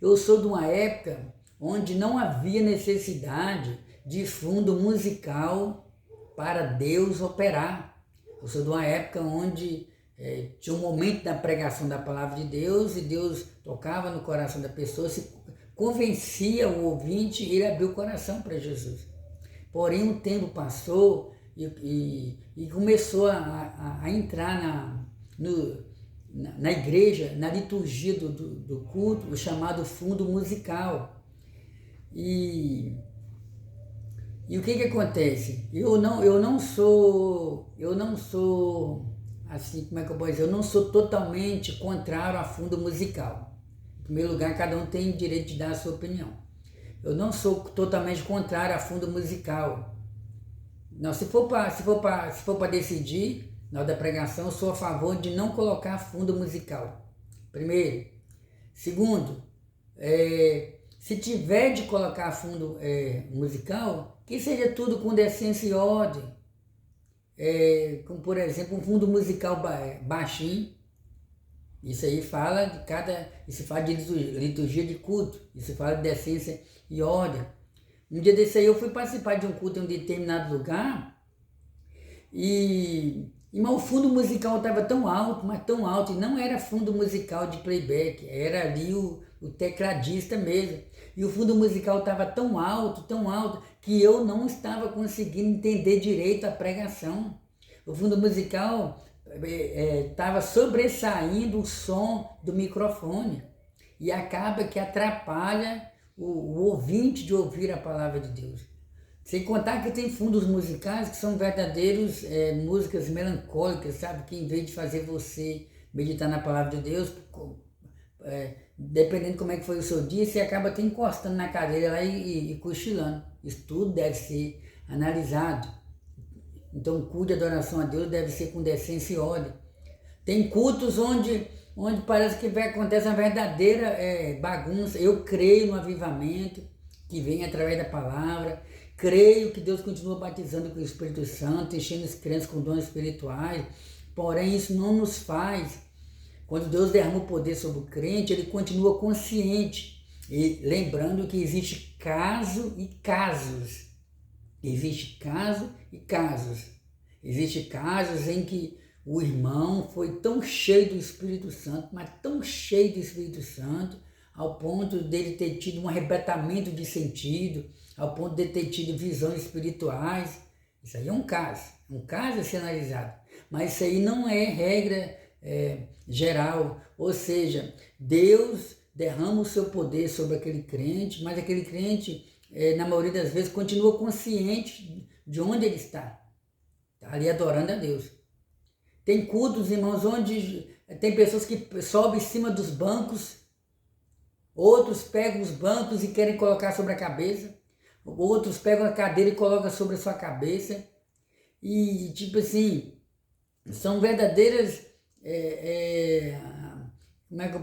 Eu sou de uma época onde não havia necessidade de fundo musical para Deus operar. Eu sou de uma época onde tinha um momento da pregação da palavra de Deus e Deus tocava no coração da pessoa, se convencia o ouvinte e ele abriu o coração para Jesus. Porém, um tempo passou e começou a entrar na igreja, na liturgia do culto, o chamado fundo musical. E o que acontece? Eu não sou, assim, como é que eu posso dizer? Eu não sou totalmente contrário a fundo musical. Em primeiro lugar, cada um tem o direito de dar a sua opinião. Eu não sou totalmente contrário a fundo musical. Não, se for para decidir, na hora da pregação, eu sou a favor de não colocar fundo musical. Primeiro. Segundo, se tiver de colocar fundo musical, que seja tudo com decência e ordem. Como, por exemplo, um fundo musical baixinho. Isso aí fala isso fala de liturgia de culto, isso fala de decência e ordem. Um dia desse aí eu fui participar de um culto em um determinado lugar e o fundo musical estava tão alto, mas tão alto, e não era fundo musical de playback, era ali o tecladista mesmo. E o fundo musical estava tão alto, que eu não estava conseguindo entender direito a pregação. O fundo musical estava sobressaindo o som do microfone e acaba que atrapalha o ouvinte de ouvir a palavra de Deus. Sem contar que tem fundos musicais que são verdadeiros músicas melancólicas, sabe? Que em vez de fazer você meditar na palavra de Deus, dependendo de como é que foi o seu dia, você acaba até encostando na cadeira lá e cochilando. Isso tudo deve ser analisado. Então o culto de adoração a Deus deve ser com decência e ordem. Tem cultos onde parece que acontece uma verdadeira bagunça. Eu creio no avivamento que vem através da palavra. Creio que Deus continua batizando com o Espírito Santo, enchendo os crentes com dons espirituais. Porém, isso não nos faz. Quando Deus derrama o poder sobre o crente, ele continua consciente. E lembrando que existe caso e casos. Existe caso e casos. Existem casos em que o irmão foi tão cheio do Espírito Santo, mas tão cheio do Espírito Santo, ao ponto dele ter tido um arrebatamento de sentido, ao ponto de ter tido visões espirituais. Isso aí é um caso a ser analisado. Mas isso aí não é regra geral. Ou seja, Deus derrama o seu poder sobre aquele crente, mas aquele crente, na maioria das vezes, continua consciente de onde ele está. Está ali adorando a Deus. Tem cultos, irmãos, onde tem pessoas que sobem em cima dos bancos, outros pegam os bancos e querem colocar sobre a cabeça, outros pegam a cadeira e colocam sobre a sua cabeça, e tipo assim, são verdadeiras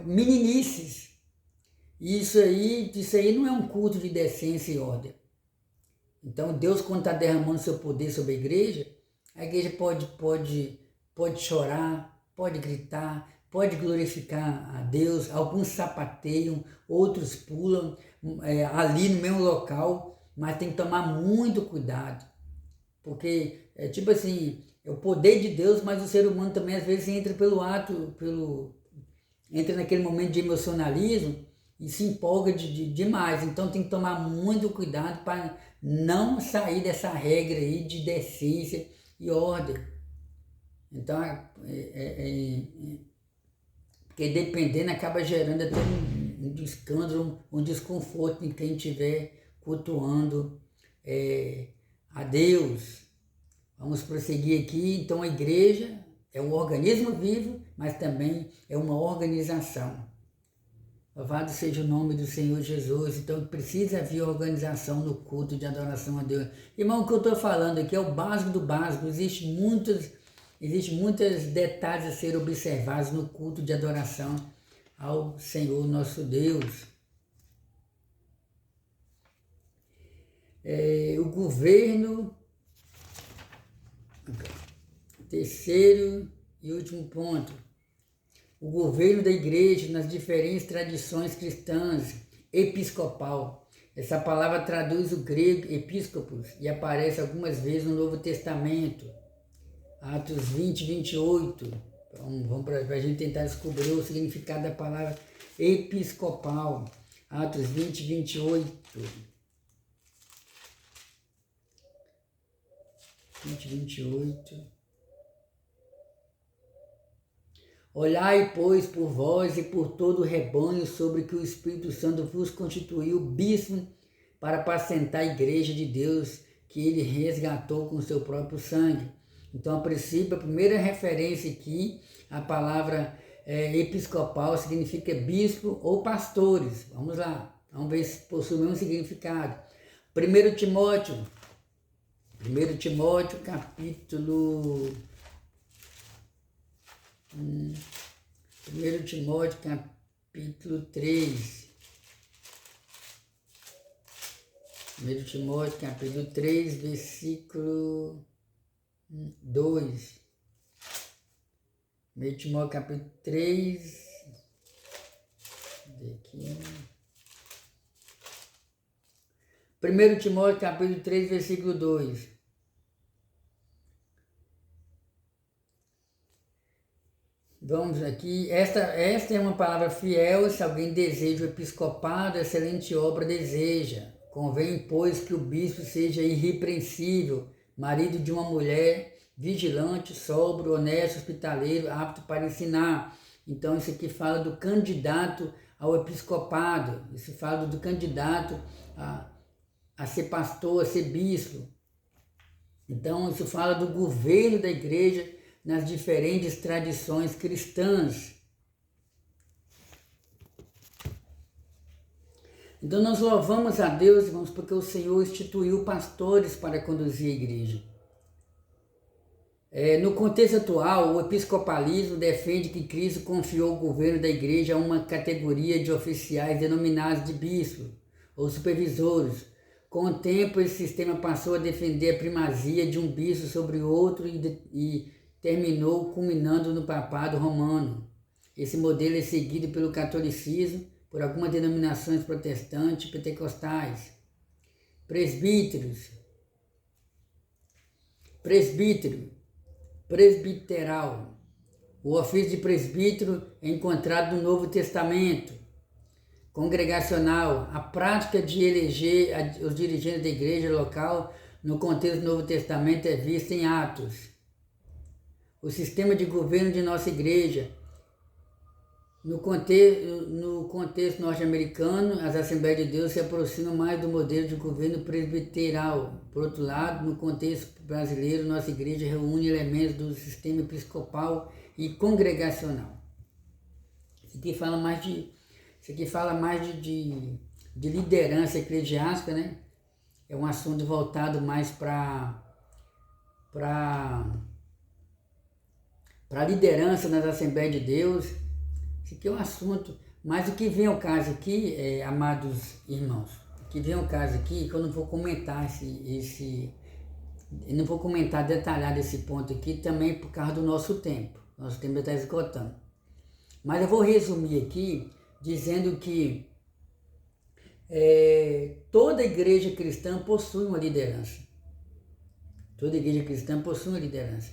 meninices. Isso aí não é um culto de decência e ordem. Então Deus, quando está derramando seu poder sobre a igreja pode chorar, pode gritar, pode glorificar a Deus. Alguns sapateiam, outros pulam ali no mesmo local, mas tem que tomar muito cuidado, porque tipo assim, é o poder de Deus, mas o ser humano também às vezes entra entra naquele momento de emocionalismo e se empolga demais. Então tem que tomar muito cuidado para não sair dessa regra aí de decência e ordem. Então, porque dependendo acaba gerando até um escândalo, um desconforto em quem estiver cultuando a Deus. Vamos prosseguir aqui. Então a igreja é um organismo vivo, mas também é uma organização. Louvado seja o nome do Senhor Jesus. Então precisa haver organização no culto de adoração a Deus. Irmão, o que eu estou falando aqui é o básico do básico. Existem muitos detalhes a serem observados no culto de adoração ao Senhor nosso Deus. O governo, terceiro e último ponto, o governo da igreja nas diferentes tradições cristãs, episcopal. Essa palavra traduz o grego episcopos e aparece algumas vezes no Novo Testamento. Atos 20, 28. Então, vamos para a gente tentar descobrir o significado da palavra episcopal. Atos 20, 28. 20, 28. Olhai, pois, por vós e por todo o rebanho sobre que o Espírito Santo vos constituiu bispo para apacentar a igreja de Deus, que ele resgatou com seu próprio sangue. Então, a princípio, a primeira referência aqui, a palavra episcopal significa bispo ou pastores. Vamos lá, vamos ver se possui o mesmo significado. 1 Timóteo, capítulo 3. 1 Timóteo, capítulo 3, versículo 2. 1 Timóteo, capítulo 3. Aqui. 1 Timóteo, capítulo 3, versículo 2. Vamos aqui, esta é uma palavra fiel. Se alguém deseja o episcopado, excelente obra deseja. Convém, pois, que o bispo seja irrepreensível, marido de uma mulher, vigilante, sóbrio, honesto, hospitaleiro, apto para ensinar. Então isso aqui fala do candidato ao episcopado, isso fala do candidato a ser pastor, a ser bispo. Então isso fala do governo da igreja nas diferentes tradições cristãs. Então nós louvamos a Deus, irmãos, porque o Senhor instituiu pastores para conduzir a igreja. No contexto atual, o episcopalismo defende que Cristo confiou o governo da igreja a uma categoria de oficiais denominados de bispos ou supervisores. Com o tempo, esse sistema passou a defender a primazia de um bispo sobre outro e terminou culminando no papado romano. Esse modelo é seguido pelo catolicismo, por algumas denominações protestantes e pentecostais. Presbiteral. O ofício de presbítero é encontrado no Novo Testamento. Congregacional. A prática de eleger os dirigentes da igreja local no contexto do Novo Testamento é vista em Atos. O sistema de governo de nossa igreja No contexto norte-americano, as Assembleias de Deus se aproximam mais do modelo de governo presbiteral. Por outro lado, no contexto brasileiro, nossa igreja reúne elementos do sistema episcopal e congregacional. Isso aqui fala mais de liderança eclesiástica, né? É um assunto voltado mais para a liderança nas Assembleias de Deus. Isso aqui é um assunto, mas o que vem ao caso aqui, amados irmãos, o que vem ao caso aqui, que eu não vou comentar eu não vou comentar detalhado esse ponto aqui também por causa do nosso tempo. Nosso tempo está esgotando. Mas eu vou resumir aqui dizendo que toda igreja cristã possui uma liderança. Toda igreja cristã possui uma liderança.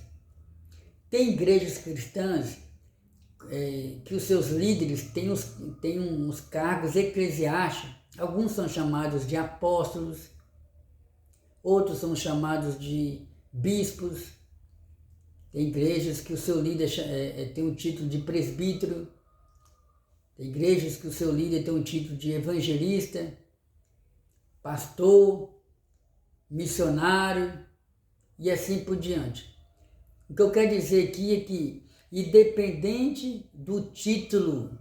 Tem igrejas cristãs que os seus líderes têm uns cargos eclesiásticos. Alguns são chamados de apóstolos, outros são chamados de bispos. Tem igrejas que o seu líder tem o título de presbítero. Tem igrejas que o seu líder tem o título de evangelista, pastor, missionário e assim por diante. O que eu quero dizer aqui é que, independente do título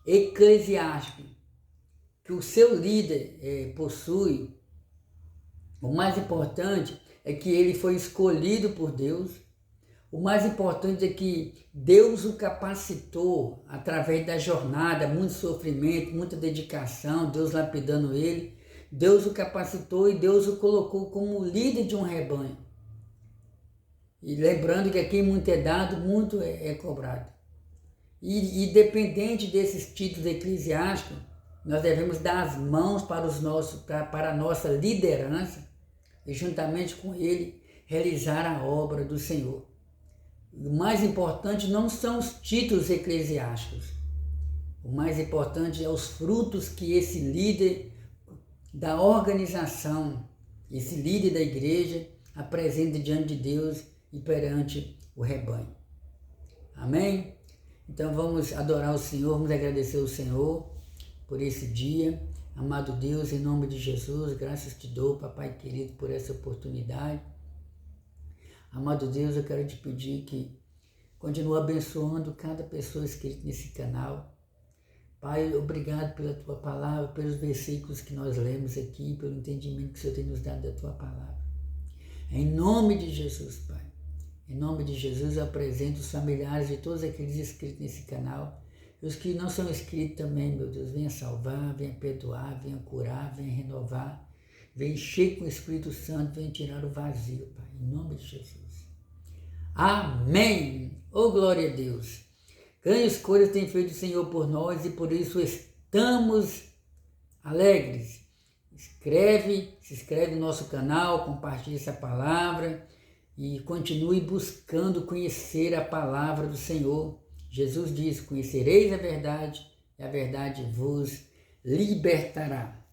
eclesiástico que o seu líder possui, o mais importante é que ele foi escolhido por Deus. O mais importante é que Deus o capacitou através da jornada, muito sofrimento, muita dedicação, Deus lapidando ele. Deus o capacitou e Deus o colocou como líder de um rebanho. E lembrando que a quem muito é dado, muito é cobrado. E dependente desses títulos eclesiásticos, nós devemos dar as mãos para a nossa liderança e juntamente com ele realizar a obra do Senhor. O mais importante não são os títulos eclesiásticos. O mais importante é os frutos que esse líder da organização, esse líder da igreja, apresenta diante de Deus e perante o rebanho. Amém? Então vamos adorar o Senhor, vamos agradecer ao Senhor por esse dia. Amado Deus, em nome de Jesus, graças te dou, Papai querido, por essa oportunidade. Amado Deus, eu quero te pedir que continue abençoando cada pessoa inscrita nesse canal. Pai, obrigado pela tua palavra, pelos versículos que nós lemos aqui, pelo entendimento que o Senhor tem nos dado da tua palavra. Em nome de Jesus, Pai. Em nome de Jesus, eu apresento os familiares de todos aqueles inscritos nesse canal. E os que não são inscritos também, meu Deus, venha salvar, venha perdoar, venha curar, venha renovar. Venha encher com o Espírito Santo, venha tirar o vazio, Pai. Em nome de Jesus. Amém! Oh, glória a Deus! Grandes coisas tem feito o Senhor por nós e por isso estamos alegres. Se inscreve no nosso canal, compartilhe essa palavra e continue buscando conhecer a palavra do Senhor. Jesus diz: conhecereis a verdade e a verdade vos libertará.